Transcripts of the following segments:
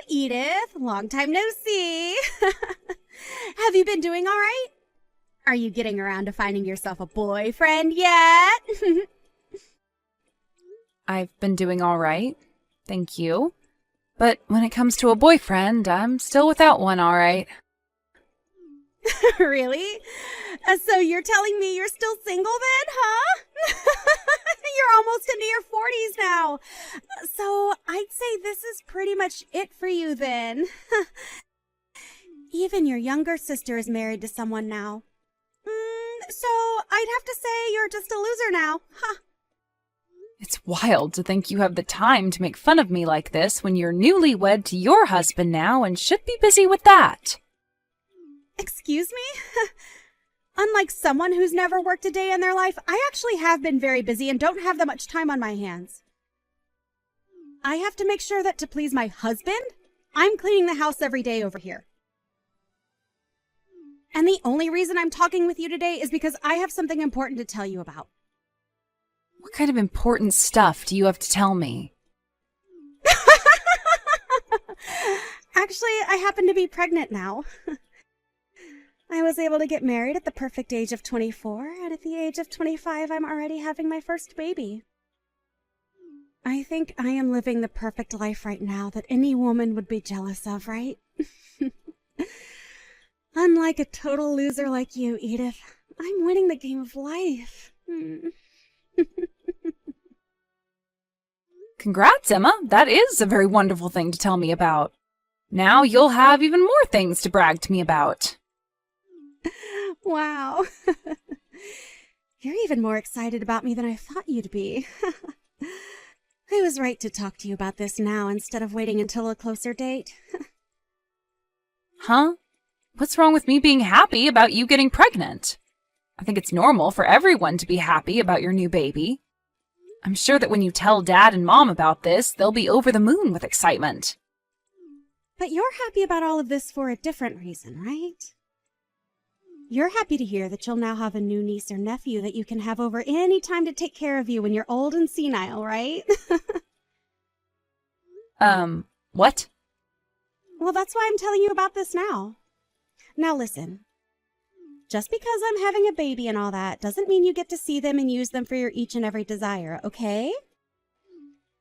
Edith. Long time no see. Have you been doing all right? Are you getting around to finding yourself a boyfriend yet? I've been doing all right. Thank you. But when it comes to a boyfriend, I'm still without one, all right. Really? So you're telling me you're still single then, huh? You're almost into your 40s now. So I'd say this is pretty much it for you then. Even your younger sister is married to someone now. So I'd have to say you're just a loser now. Huh. It's wild to think you have the time to make fun of me like this when you're newlywed to your husband now and should be busy with that. Excuse me? Unlike someone who's never worked a day in their life, I actually have been very busy and don't have that much time on my hands. I have to make sure that to please my husband, I'm cleaning the house every day over here. And the only reason I'm talking with you today is because I have something important to tell you about. What kind of important stuff do you have to tell me? Actually, I happen to be pregnant now. I was able to get married at the perfect age of 24, and at the age of 25, I'm already having my first baby. I think I am living the perfect life right now that any woman would be jealous of, right? Unlike a total loser like you, Edith, I'm winning the game of life. Congrats, Emma. That is a very wonderful thing to tell me about. Now you'll have even more things to brag to me about. Wow. You're even more excited about me than I thought you'd be. I was right to talk to you about this now instead of waiting until a closer date. Huh? What's wrong with me being happy about you getting pregnant? I think it's normal for everyone to be happy about your new baby. I'm sure that when you tell Dad and Mom about this, they'll be over the moon with excitement. But you're happy about all of this for a different reason, right? You're happy to hear that you'll now have a new niece or nephew that you can have over any time to take care of you when you're old and senile, right? What? Well, that's why I'm telling you about this now. Now listen. Just because I'm having a baby and all that doesn't mean you get to see them and use them for your each and every desire, okay?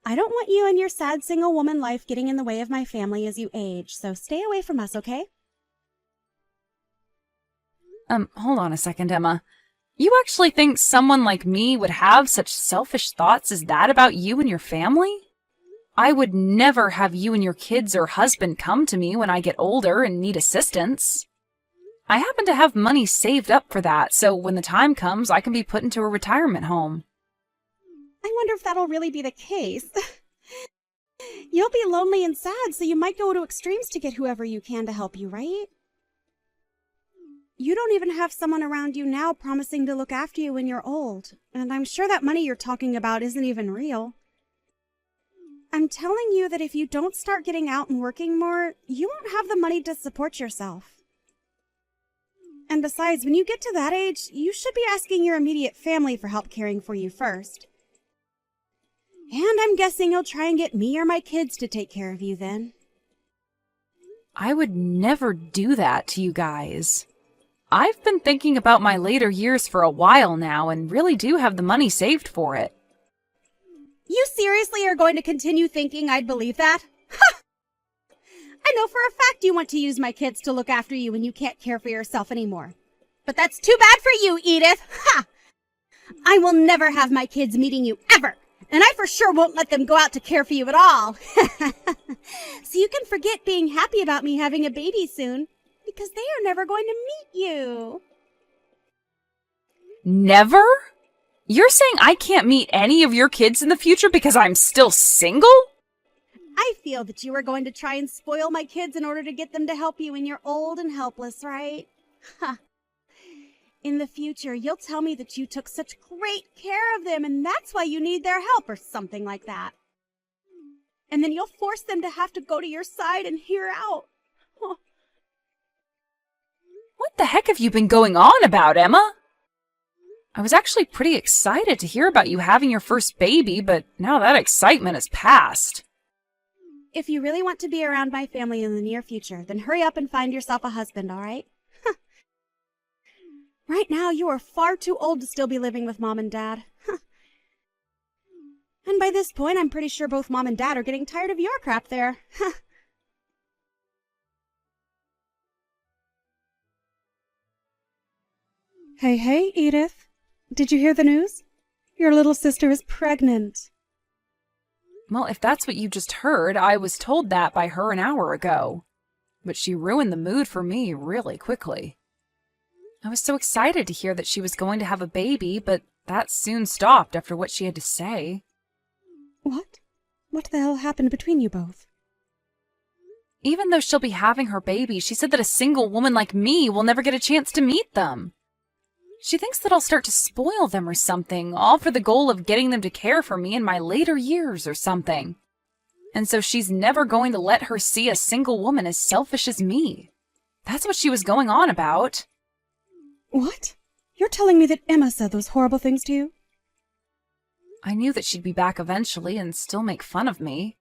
I don't want you and your sad single woman life getting in the way of my family as you age, so stay away from us, okay? Hold on a second, Emma. You actually think someone like me would have such selfish thoughts as that about you and your family? I would never have you and your kids or husband come to me when I get older and need assistance. I happen to have money saved up for that, so when the time comes, I can be put into a retirement home. I wonder if that'll really be the case. You'll be lonely and sad, so you might go to extremes to get whoever you can to help you, right? You don't even have someone around you now promising to look after you when you're old, and I'm sure that money you're talking about isn't even real. I'm telling you that if you don't start getting out and working more, you won't have the money to support yourself. And besides, when you get to that age, you should be asking your immediate family for help caring for you first. And I'm guessing you'll try and get me or my kids to take care of you then. I would never do that to you guys. I've been thinking about my later years for a while now and really do have the money saved for it. You seriously are going to continue thinking I'd believe that? Ha! I know for a fact you want to use my kids to look after you when you can't care for yourself anymore. But that's too bad for you, Edith. Ha! I will never have my kids meeting you ever. And I for sure won't let them go out to care for you at all. So you can forget being happy about me having a baby soon, because they are never going to meet you. Never? You're saying I can't meet any of your kids in the future because I'm still single? I feel that you are going to try and spoil my kids in order to get them to help you when you're old and helpless, right? Ha! In the future, you'll tell me that you took such great care of them and that's why you need their help or something like that. And then you'll force them to have to go to your side and hear out. Oh. What the heck have you been going on about, Emma? I was actually pretty excited to hear about you having your first baby, but now that excitement has passed. if you really want to be around my family in the near future, then hurry up and find yourself a husband, all right? Right now, you are far too old to still be living with Mom and Dad. And by this point, I'm pretty sure both Mom and Dad are getting tired of your crap there. Hey, Edith. Did you hear the news? Your little sister is pregnant. Well, if that's what you just heard, I was told that by her an hour ago. But she ruined the mood for me really quickly. I was so excited to hear that she was going to have a baby, but that soon stopped after what she had to say. What? What the hell happened between you both? Even though she'll be having her baby, she said that a single woman like me will never get a chance to meet them. She thinks that I'll start to spoil them or something, all for the goal of getting them to care for me in my later years or something. And so she's never going to let her see a single woman as selfish as me. That's what she was going on about. What? You're telling me that Emma said those horrible things to you? I knew that she'd be back eventually and still make fun of me.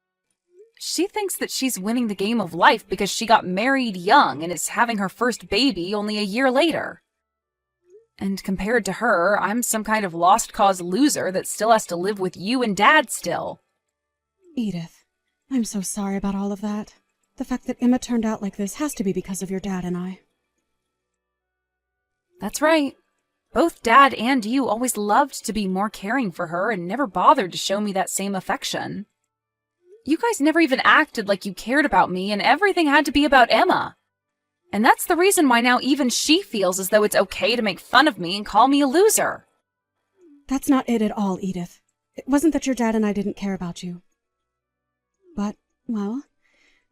She thinks that she's winning the game of life because she got married young and is having her first baby only a year later. And compared to her, I'm some kind of lost cause loser that still has to live with you and Dad still. Edith, I'm so sorry about all of that. The fact that Emma turned out like this has to be because of your dad and I. That's right. Both Dad and you always loved to be more caring for her and never bothered to show me that same affection. You guys never even acted like you cared about me, and everything had to be about Emma. And that's the reason why now even she feels as though it's okay to make fun of me and call me a loser. That's not it at all, Edith. It wasn't that your dad and I didn't care about you. But, well,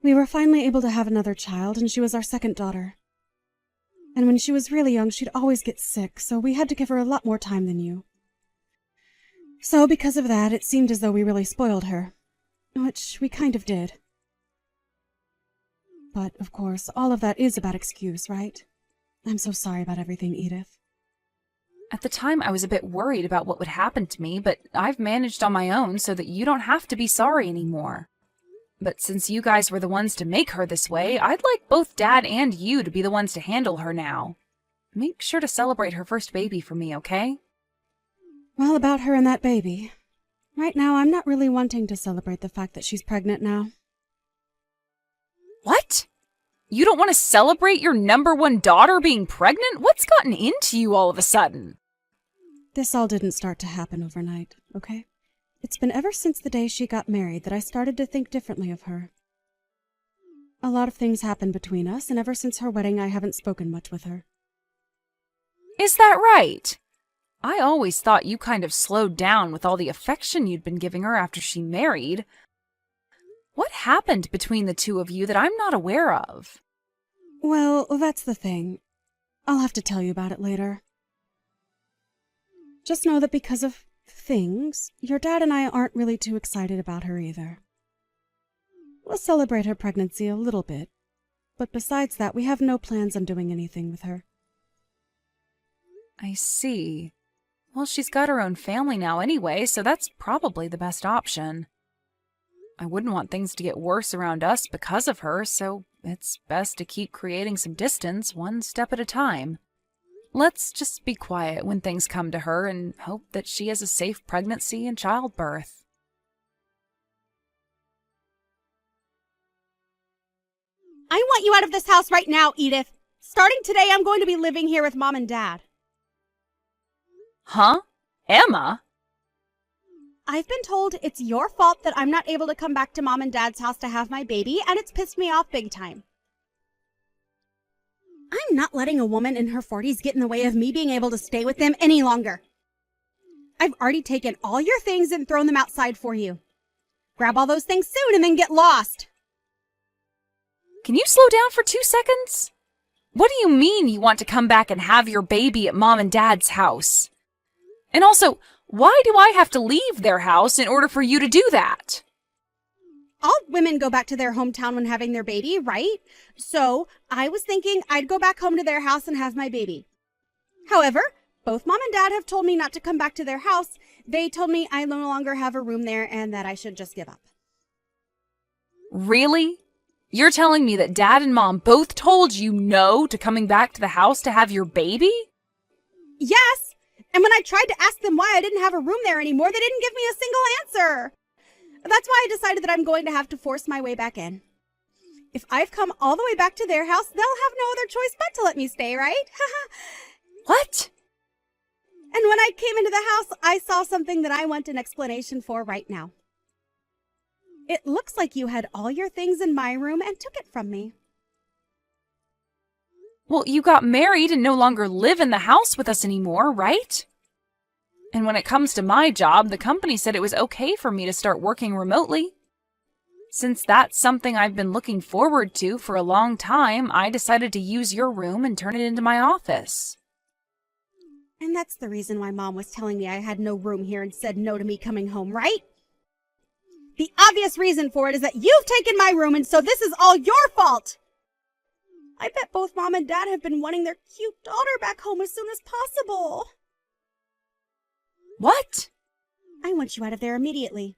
we were finally able to have another child, and she was our second daughter. And when she was really young, she'd always get sick, so we had to give her a lot more time than you. So because of that, it seemed as though we really spoiled her. Which we kind of did. But, of course, all of that is a bad excuse, right? I'm so sorry about everything, Edith. At the time, I was a bit worried about what would happen to me, but I've managed on my own so that you don't have to be sorry anymore. But since you guys were the ones to make her this way, I'd like both Dad and you to be the ones to handle her now. Make sure to celebrate her first baby for me, okay? Well, about her and that baby. Right now, I'm not really wanting to celebrate the fact that she's pregnant now. What? You don't want to celebrate your number one daughter being pregnant? What's gotten into you all of a sudden? This all didn't start to happen overnight, okay? It's been ever since the day she got married that I started to think differently of her. A lot of things happened between us, and ever since her wedding, I haven't spoken much with her. Is that right? I always thought you kind of slowed down with all the affection you'd been giving her after she married. What happened between the two of you that I'm not aware of? Well, that's the thing. I'll have to tell you about it later. Just know that because of things, your dad and I aren't really too excited about her either. We'll celebrate her pregnancy a little bit, but besides that, we have no plans on doing anything with her. I see. Well, she's got her own family now anyway, so that's probably the best option. I wouldn't want things to get worse around us because of her, so it's best to keep creating some distance one step at a time. Let's just be quiet when things come to her and hope that she has a safe pregnancy and childbirth. I want you out of this house right now, Edith. Starting today, I'm going to be living here with Mom and Dad. Huh? Emma? I've been told it's your fault that I'm not able to come back to Mom and Dad's house to have my baby, and it's pissed me off big time. I'm not letting a woman in her 40s get in the way of me being able to stay with them any longer. I've already taken all your things and thrown them outside for you. Grab all those things soon and then get lost. Can you slow down for 2 seconds? What do you mean you want to come back and have your baby at Mom and Dad's house? And also, why do I have to leave their house in order for you to do that? All women go back to their hometown when having their baby, right? So I was thinking I'd go back home to their house and have my baby. However, both Mom and Dad have told me not to come back to their house. They told me I no longer have a room there and that I should just give up. Really? You're telling me that Dad and Mom both told you no to coming back to the house to have your baby? Yes. And when I tried to ask them why I didn't have a room there anymore, they didn't give me a single answer. That's why I decided that I'm going to have to force my way back in. If I've come all the way back to their house, they'll have no other choice but to let me stay, right? What? And when I came into the house, I saw something that I want an explanation for right now. It looks like you had all your things in my room and took it from me. Well, you got married and no longer live in the house with us anymore, right? And when it comes to my job, the company said it was okay for me to start working remotely. Since that's something I've been looking forward to for a long time, I decided to use your room and turn it into my office. And that's the reason why Mom was telling me I had no room here and said no to me coming home, right? The obvious reason for it is that you've taken my room, and so this is all your fault! I bet both Mom and Dad have been wanting their cute daughter back home as soon as possible. What? I want you out of there immediately.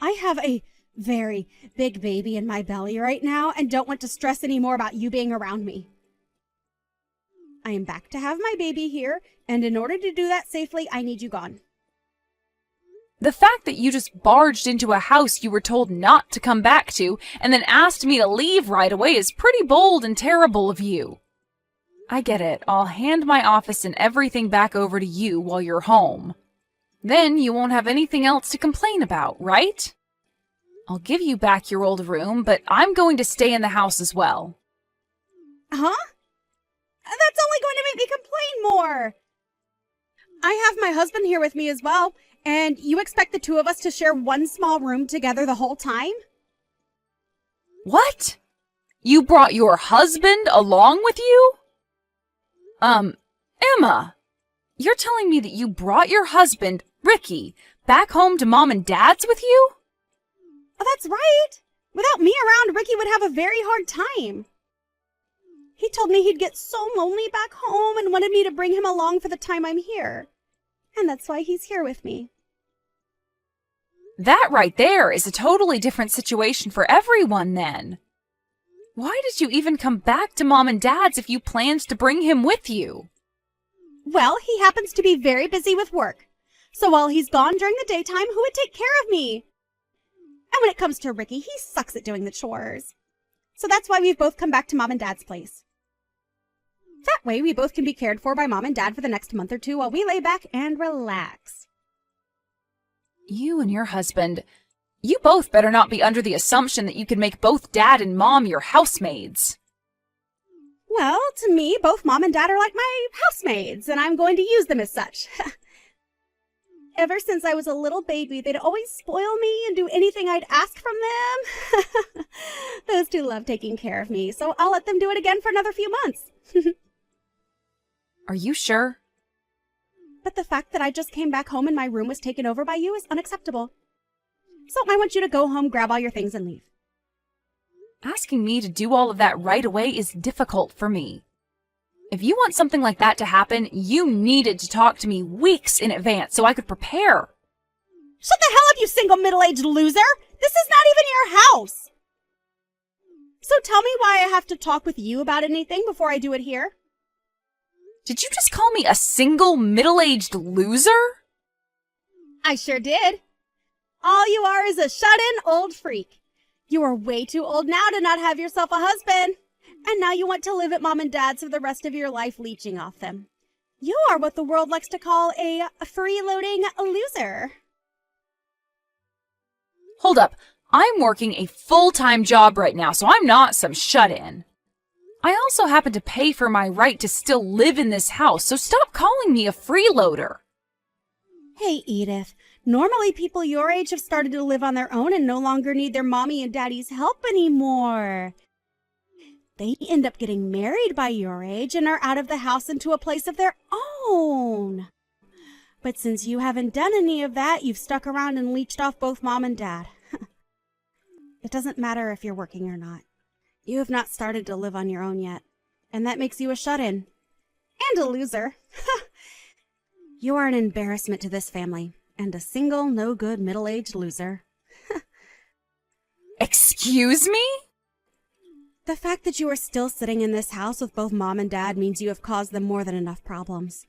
I have a very big baby in my belly right now and don't want to stress any more about you being around me. I am back to have my baby here, and in order to do that safely, I need you gone. The fact that you just barged into a house you were told not to come back to and then asked me to leave right away is pretty bold and terrible of you. I get it. I'll hand my office and everything back over to you while you're home. Then you won't have anything else to complain about, right? I'll give you back your old room, but I'm going to stay in the house as well. Huh? That's only going to make me complain more. I have my husband here with me as well, and you expect the two of us to share one small room together the whole time? What? You brought your husband along with you? Emma, you're telling me that you brought your husband, Ricky, back home to Mom and Dad's with you? Oh, that's right. Without me around, Ricky would have a very hard time. He told me he'd get so lonely back home and wanted me to bring him along for the time I'm here. And that's why he's here with me. That right there is a totally different situation for everyone then. Why did you even come back to Mom and Dad's if you planned to bring him with you? Well, he happens to be very busy with work. So while he's gone during the daytime, who would take care of me? And when it comes to Ricky, he sucks at doing the chores. So that's why we've both come back to Mom and Dad's place. That way, we both can be cared for by Mom and Dad for the next month or two while we lay back and relax. You and your husband, you both better not be under the assumption that you can make both Dad and Mom your housemaids. Well, to me, both Mom and Dad are like my housemaids, and I'm going to use them as such. Ever since I was a little baby, they'd always spoil me and do anything I'd ask from them. Those two love taking care of me, so I'll let them do it again for another few months. Are you sure? But the fact that I just came back home and my room was taken over by you is unacceptable. So I want you to go home, grab all your things, and leave. Asking me to do all of that right away is difficult for me. If you want something like that to happen, you needed to talk to me weeks in advance so I could prepare. Shut the hell up, you single middle-aged loser! This is not even your house! So tell me why I have to talk with you about anything before I do it here. Did you just call me a single middle-aged loser? I sure did. All you are is a shut-in old freak. You are way too old now to not have yourself a husband. And now you want to live at Mom and Dad's for the rest of your life leeching off them. You are what the world likes to call a freeloading loser. Hold up. I'm working a full-time job right now, so I'm not some shut-in. I also happen to pay for my right to still live in this house, so stop calling me a freeloader. Hey, Edith. Normally people your age have started to live on their own and no longer need their mommy and daddy's help anymore. They end up getting married by your age and are out of the house into a place of their own. But since you haven't done any of that, you've stuck around and leeched off both Mom and Dad. It doesn't matter if you're working or not. You have not started to live on your own yet, and that makes you a shut-in. And a loser. You are an embarrassment to this family, and a single, no-good, middle-aged loser. Excuse me? The fact that you are still sitting in this house with both Mom and Dad means you have caused them more than enough problems.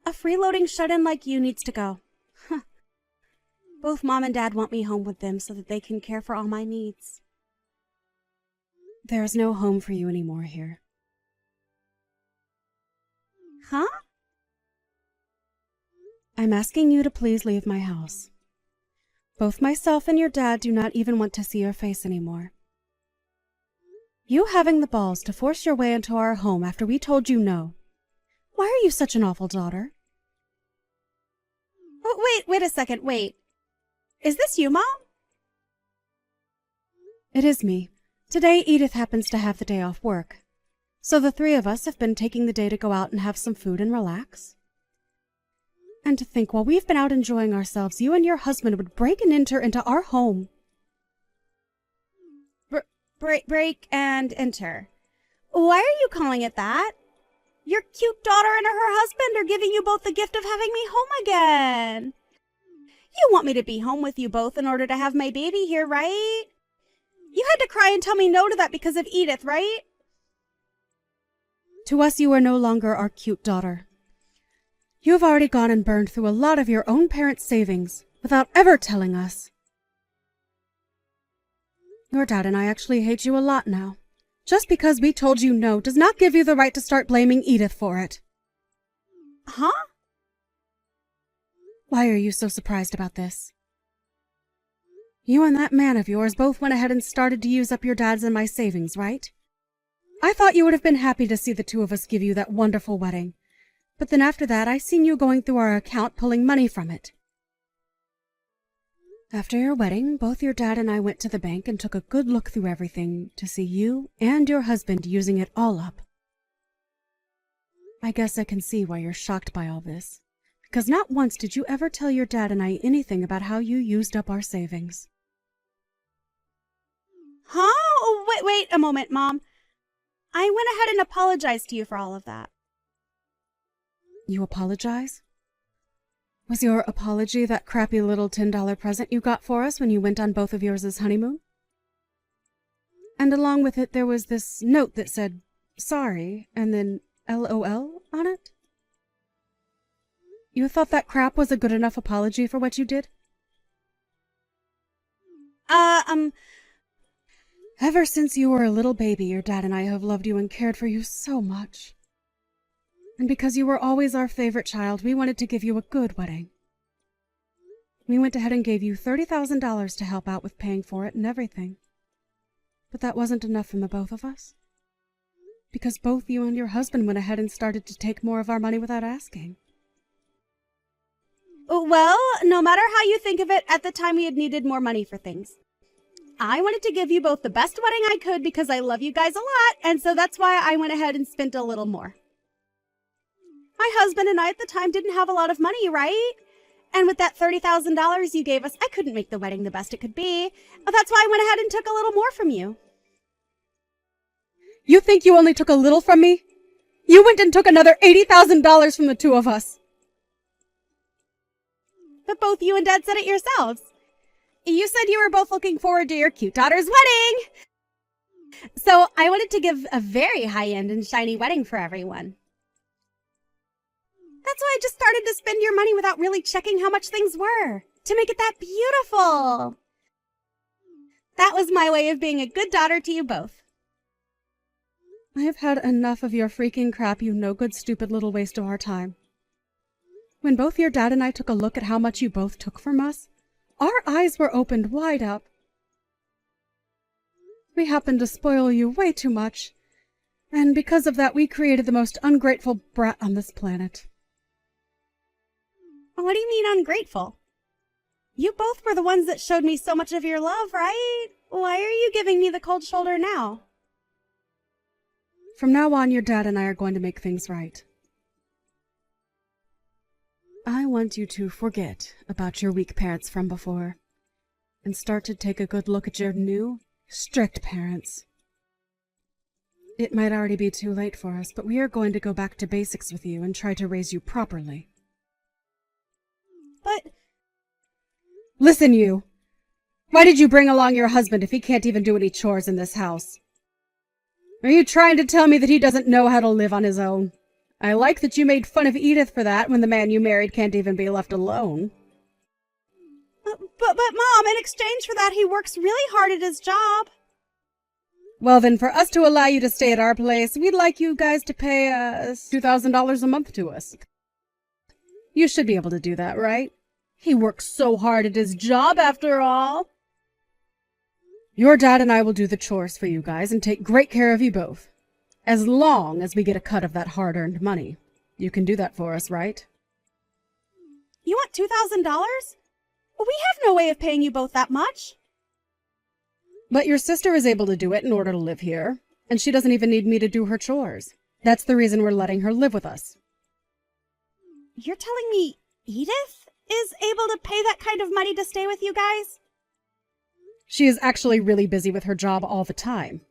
A freeloading shut-in like you needs to go. Both Mom and Dad want me home with them so that they can care for all my needs. There is no home for you anymore here. Huh? I'm asking you to please leave my house. Both myself and your dad do not even want to see your face anymore. You having the balls to force your way into our home after we told you no. Why are you such an awful daughter? Oh, wait a second, wait. Is this you, Mom? It is me. Today, Edith happens to have the day off work. So the three of us have been taking the day to go out and have some food and relax. And to think while we've been out enjoying ourselves, you and your husband would break and enter into our home. Break and enter. Why are you calling it that? Your cute daughter and her husband are giving you both the gift of having me home again. You want me to be home with you both in order to have my baby here, right? You had to cry and tell me no to that because of Edith, right? To us, you are no longer our cute daughter. You have already gone and burned through a lot of your own parents' savings without ever telling us. Your dad and I actually hate you a lot now. Just because we told you no does not give you the right to start blaming Edith for it. Huh? Why are you so surprised about this? You and that man of yours both went ahead and started to use up your dad's and my savings, right? I thought you would have been happy to see the two of us give you that wonderful wedding. But then after that, I seen you going through our account pulling money from it. After your wedding, both your dad and I went to the bank and took a good look through everything to see you and your husband using it all up. I guess I can see why you're shocked by all this, because not once did you ever tell your dad and I anything about how you used up our savings. Huh? Oh, wait a moment, Mom. I went ahead and apologized to you for all of that. You apologize? Was your apology that crappy little $10 present you got for us when you went on both of yours' honeymoon? And along with it there was this note that said, sorry, and then LOL on it? You thought that crap was a good enough apology for what you did? Ever since you were a little baby, your dad and I have loved you and cared for you so much. And because you were always our favorite child, we wanted to give you a good wedding. We went ahead and gave you $30,000 to help out with paying for it and everything. But that wasn't enough from the both of us. Because both you and your husband went ahead and started to take more of our money without asking. Well, no matter how you think of it, at the time we had needed more money for things. I wanted to give you both the best wedding I could because I love you guys a lot, and so that's why I went ahead and spent a little more. My husband and I at the time didn't have a lot of money, right? And with that $30,000 you gave us, I couldn't make the wedding the best it could be. That's why I went ahead and took a little more from you. You think you only took a little from me? You went and took another $80,000 from the two of us. But both you and Dad said it yourselves. You said you were both looking forward to your cute daughter's wedding. So I wanted to give a very high-end and shiny wedding for everyone. That's why I just started to spend your money without really checking how much things were, to make it that beautiful. That was my way of being a good daughter to you both. I have had enough of your freaking crap, you no-good, stupid little waste of our time. When both your dad and I took a look at how much you both took from us, our eyes were opened wide up. We happened to spoil you way too much, and because of that we created the most ungrateful brat on this planet. What do you mean ungrateful? You both were the ones that showed me so much of your love, right? Why are you giving me the cold shoulder now? From now on, your dad and I are going to make things right. I want you to forget about your weak parents from before and start to take a good look at your new, strict parents. It might already be too late for us, but we are going to go back to basics with you and try to raise you properly. But... Listen, you! Why did you bring along your husband if he can't even do any chores in this house? Are you trying to tell me that he doesn't know how to live on his own? I like that you made fun of Edith for that when the man you married can't even be left alone. But Mom, in exchange for that, he works really hard at his job. Well, then, for us to allow you to stay at our place, we'd like you guys to pay $2,000 a month to us. You should be able to do that, right? He works so hard at his job, after all. Your dad and I will do the chores for you guys and take great care of you both. As long as we get a cut of that hard-earned money. You can do that for us, right? You want $2,000? We have no way of paying you both that much. But your sister is able to do it in order to live here, and she doesn't even need me to do her chores. That's the reason we're letting her live with us. You're telling me Edith is able to pay that kind of money to stay with you guys? She is actually really busy with her job all the time,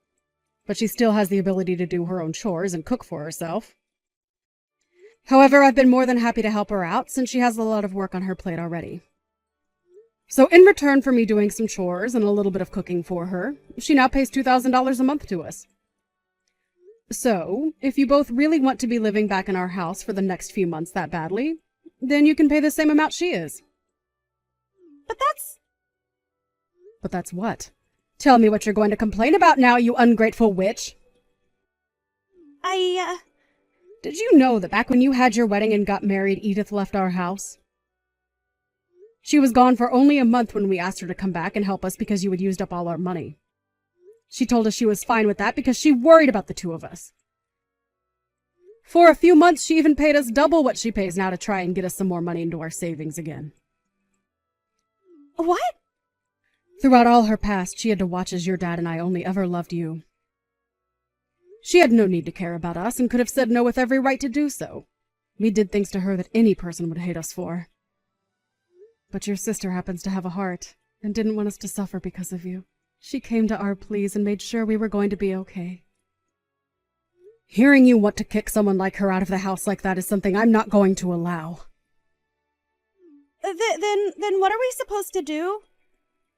but she still has the ability to do her own chores and cook for herself. However, I've been more than happy to help her out since she has a lot of work on her plate already. So in return for me doing some chores and a little bit of cooking for her, she now pays $2,000 a month to us. So, if you both really want to be living back in our house for the next few months that badly, then you can pay the same amount she is. But that's what? Tell me what you're going to complain about now, you ungrateful witch. Did you know that back when you had your wedding and got married, Edith left our house? She was gone for only a month when we asked her to come back and help us because you had used up all our money. She told us she was fine with that because she worried about the two of us. For a few months, she even paid us double what she pays now to try and get us some more money into our savings again. What? Throughout all her past, she had to watch as your dad and I only ever loved you. She had no need to care about us and could have said no with every right to do so. We did things to her that any person would hate us for. But your sister happens to have a heart and didn't want us to suffer because of you. She came to our pleas and made sure we were going to be okay. Hearing you want to kick someone like her out of the house like that is something I'm not going to allow. Then what are we supposed to do?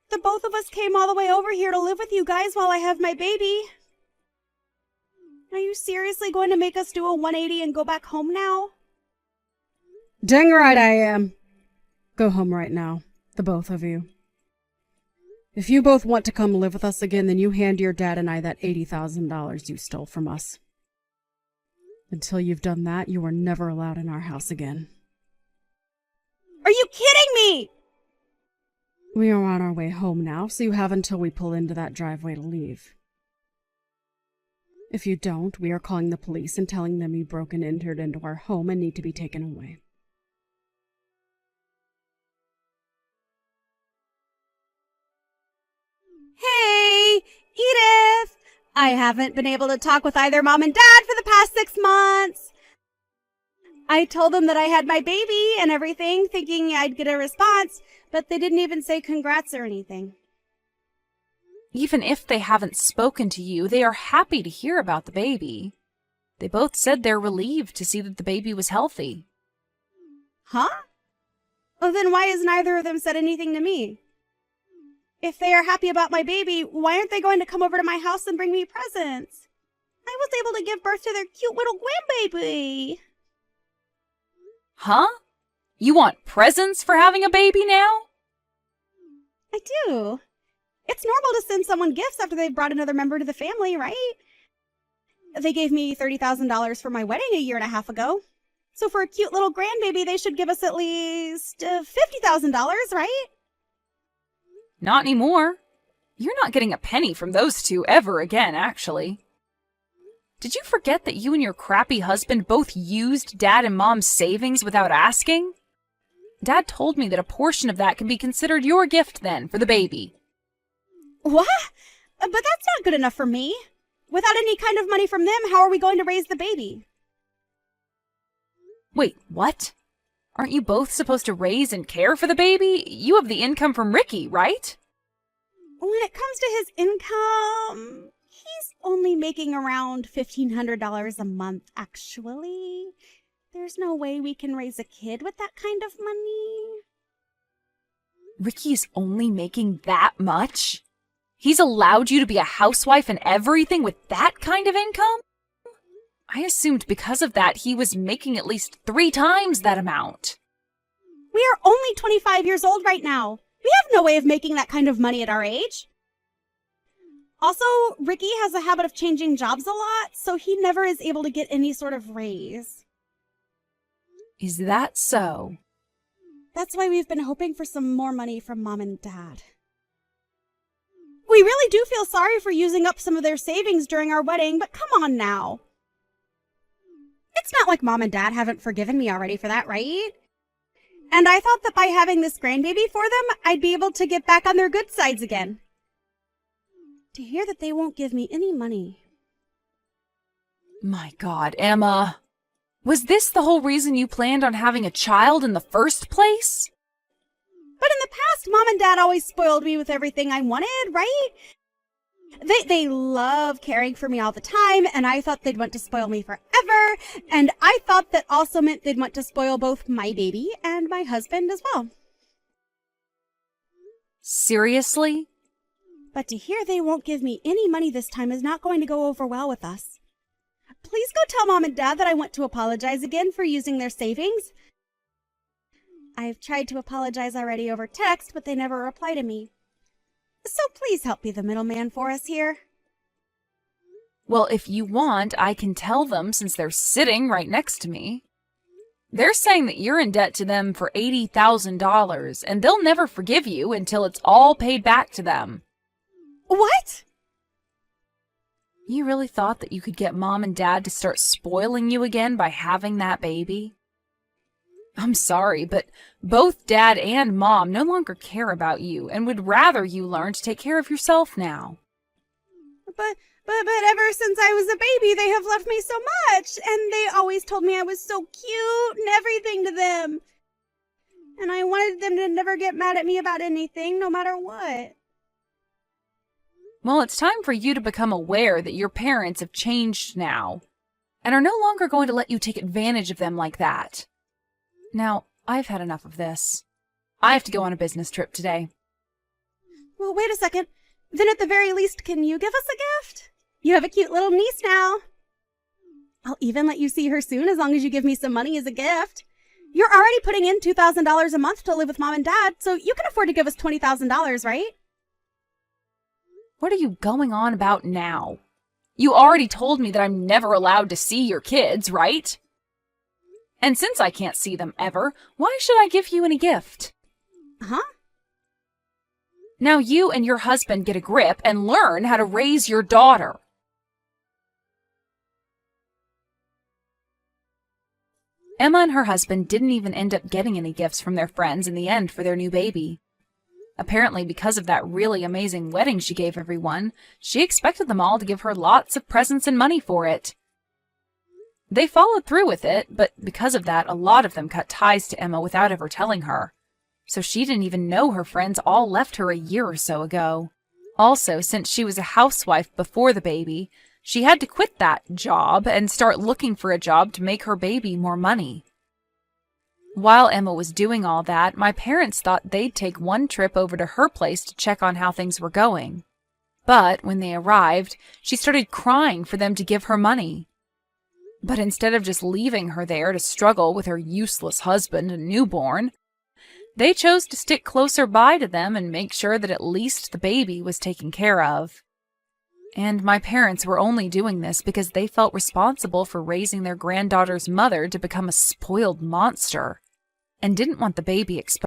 The both of us came all the way over here to live with you guys while I have my baby. Are you seriously going to make us do a 180 and go back home now? Dang right I am. Go home right now, the both of you. If you both want to come live with us again, then you hand your dad and I that $80,000 you stole from us. Until you've done that, you are never allowed in our house again. Are you kidding me? We are on our way home now, so you have until we pull into that driveway to leave. If you don't, we are calling the police and telling them you broke and entered into our home and need to be taken away. Hey, Edith! I haven't been able to talk with either Mom and Dad for the past 6 months. I told them that I had my baby and everything, thinking I'd get a response, but they didn't even say congrats or anything. Even if they haven't spoken to you, they are happy to hear about the baby. They both said they're relieved to see that the baby was healthy. Huh? Well, then why has neither of them said anything to me? If they are happy about my baby, why aren't they going to come over to my house and bring me presents? I was able to give birth to their cute little grandbaby. Huh? You want presents for having a baby now? I do. It's normal to send someone gifts after they've brought another member to the family, right? They gave me $30,000 for my wedding a year and a half ago. So for a cute little grandbaby, they should give us at least $50,000, right? Not anymore. You're not getting a penny from those two ever again, actually. Did you forget that you and your crappy husband both used Dad and Mom's savings without asking? Dad told me that a portion of that can be considered your gift then for the baby. What? But that's not good enough for me. Without any kind of money from them, how are we going to raise the baby? Wait, what? Aren't you both supposed to raise and care for the baby? You have the income from Ricky, right? When it comes to his income, he's only making around $1,500 a month, actually. There's no way we can raise a kid with that kind of money. Ricky's only making that much? He's allowed you to be a housewife and everything with that kind of income? I assumed because of that he was making at least 3 times that amount. We are only 25 years old right now. We have no way of making that kind of money at our age. Also, Ricky has a habit of changing jobs a lot, so he never is able to get any sort of raise. Is that so? That's why we've been hoping for some more money from Mom and Dad. We really do feel sorry for using up some of their savings during our wedding, but come on now. It's not like Mom and Dad haven't forgiven me already for that, right? And I thought that by having this grandbaby for them, I'd be able to get back on their good sides again. To hear that they won't give me any money. My God, Emma. Was this the whole reason you planned on having a child in the first place? But in the past, Mom and Dad always spoiled me with everything I wanted, right? They love caring for me all the time, and I thought they'd want to spoil me forever, and I thought that also meant they'd want to spoil both my baby and my husband as well. Seriously? But to hear they won't give me any money this time is not going to go over well with us. Please go tell Mom and Dad that I want to apologize again for using their savings. I've tried to apologize already over text, but they never reply to me. So please help be the middleman for us here. Well, if you want, I can tell them since they're sitting right next to me. They're saying that you're in debt to them for $80,000, and they'll never forgive you until it's all paid back to them. What? You really thought that you could get Mom and Dad to start spoiling you again by having that baby? I'm sorry, but both Dad and Mom no longer care about you and would rather you learn to take care of yourself now. But ever since I was a baby, they have loved me so much, and they always told me I was so cute and everything to them. And I wanted them to never get mad at me about anything, no matter what. Well, it's time for you to become aware that your parents have changed now and are no longer going to let you take advantage of them like that. Now, I've had enough of this. I have to go on a business trip today. Well, wait a second. Then at the very least, can you give us a gift? You have a cute little niece now. I'll even let you see her soon as long as you give me some money as a gift. You're already putting in $2,000 a month to live with Mom and Dad, so you can afford to give us $20,000, right? What are you going on about now? You already told me that I'm never allowed to see your kids, right? And since I can't see them ever, why should I give you any gift? Huh? Now you and your husband get a grip and learn how to raise your daughter. Emma and her husband didn't even end up getting any gifts from their friends in the end for their new baby. Apparently, because of that really amazing wedding she gave everyone, she expected them all to give her lots of presents and money for it. They followed through with it, but because of that, a lot of them cut ties to Emma without ever telling her. So she didn't even know her friends all left her a year or so ago. Also, since she was a housewife before the baby, she had to quit that job and start looking for a job to make her baby more money. While Emma was doing all that, my parents thought they'd take one trip over to her place to check on how things were going. But when they arrived, she started crying for them to give her money. But instead of just leaving her there to struggle with her useless husband and newborn, they chose to stick closer by to them and make sure that at least the baby was taken care of. And my parents were only doing this because they felt responsible for raising their granddaughter's mother to become a spoiled monster, and didn't want the baby exposed.